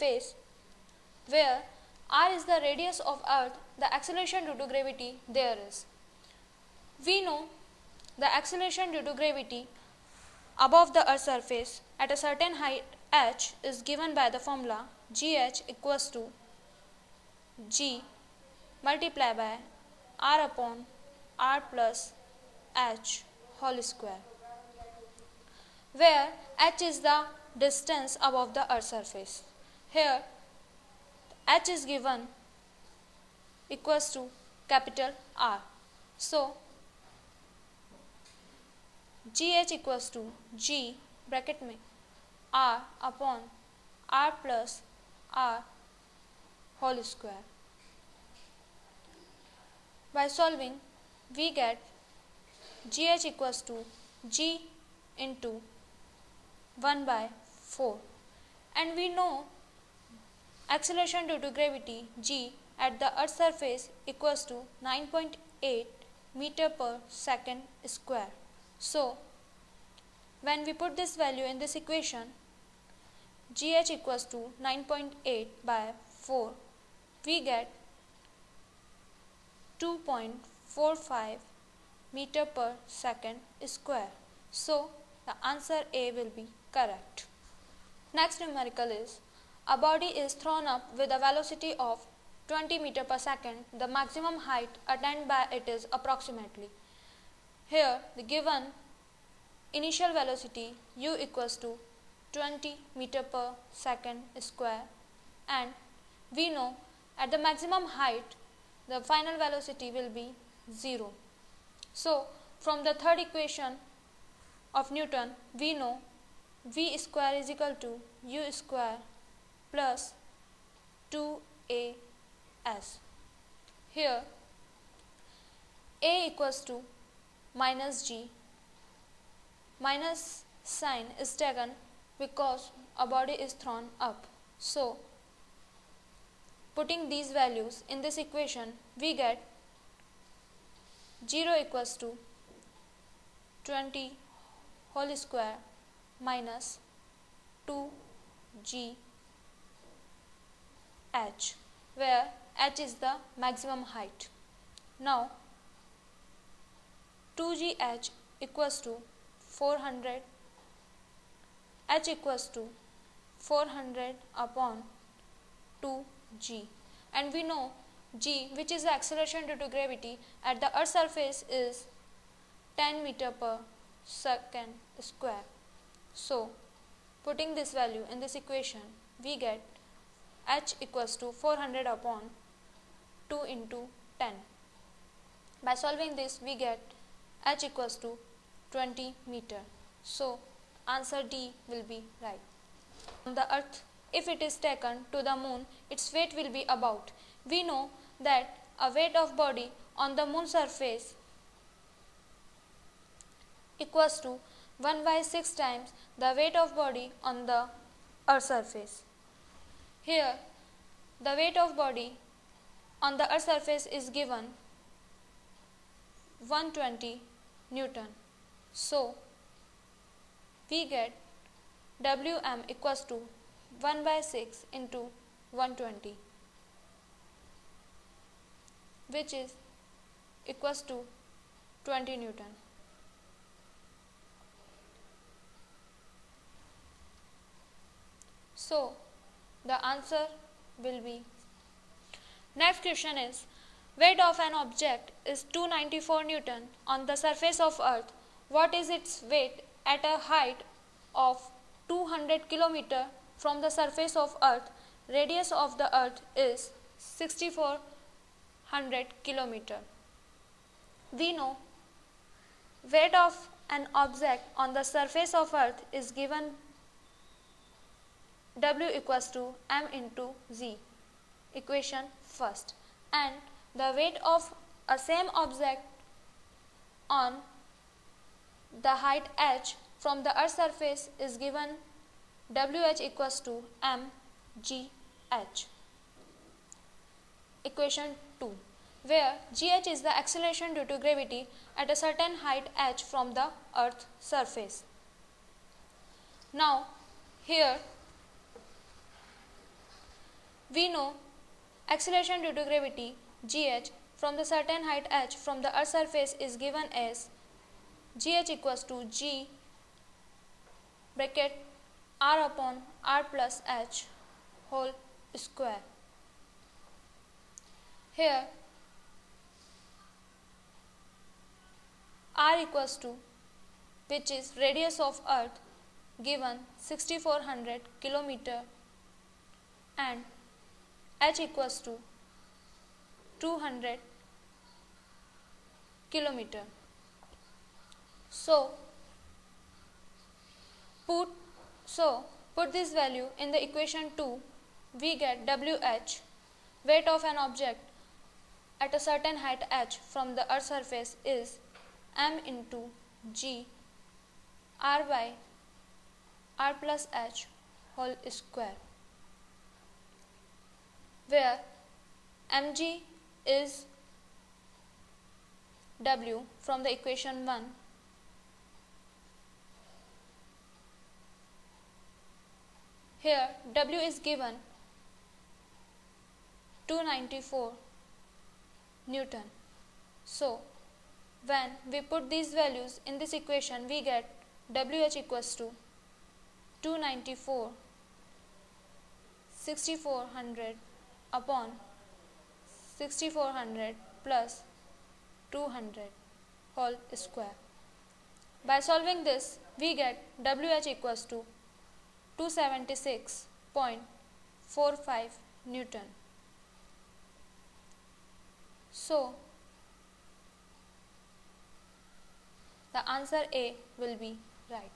face, where r is the radius of Earth, the acceleration due to gravity there is. We know the acceleration due to gravity above the Earth's surface at a certain height h is given by the formula gh equals to g multiplied by r upon r plus h whole square, where h is the distance above the Earth's surface. Here h is given equals to capital R. So gh equals to g bracket में r upon r plus r whole square. By solving, we get gh equals to g into 1 by 4, and we know acceleration due to gravity g at the Earth's surface equals to 9.8 meter per second square. So when we put this value in this equation, gh equals to 9.8 by 4, we get 2.45 meter per second square. So the answer A will be correct. Next numerical is, a body is thrown up with a velocity of 20 meter per second. The maximum height attained by it is approximately. Here the given initial velocity u equals to 20 meter per second square, and we know at the maximum height the final velocity will be 0. So from the third equation of Newton, we know v square is equal to u square plus 2as. Here a equals to minus g. Minus sign is taken because a body is thrown up. So putting these values in this equation, we get 0 equals to 20 whole square minus 2gh, where h is the maximum height. Now 2gh equals to 400, h equals to 400 upon 2g, and we know g, which is the acceleration due to gravity at the Earth's surface, is 10 meter per second square. So putting this value in this equation, we get h equals to 400 upon 2 into 10. By solving this, we get h equals to 20 meter. So answer D will be right. On the Earth, if it is taken to the moon, its weight will be about. We know that a weight of body on the moon surface equals to 1 by 6 times the weight of body on the Earth's surface. Here the weight of body on the Earth's surface is given 120 Newton. So we get Wm equals to 1 by 6 into 120, which is equals to 20 Newton. So the answer will be. Next question is, weight of an object is 294 Newton on the surface of Earth. What is its weight at a height of 200 km from the surface of Earth? Radius of the Earth is 6400 km. We know weight of an object on the surface of Earth is given W equals to m into z, equation first, and the weight of a same object on the height h from the Earth's surface is given Wh equals to mgh, equation 2, where gh is the acceleration due to gravity at a certain height h from the Earth's surface. Now here We know acceleration due to gravity gh from the certain height h from the earth surface is given as gh equals to g bracket r upon r plus h whole square. Here r equals to, which is radius of earth, given 6400 kilometer, and h equals to 200 kilometer. So put this value in the equation 2, we get WH, weight of an object at a certain height h from the earth's surface, is m into g r by r plus h whole square, where mg is W from the equation 1, here W is given 294 Newton. So when we put these values in this equation, we get WH equals to 294 6400 upon 6400 plus 200 whole square. By solving this, we get WH equals to 276.45 Newton. So the answer A will be right.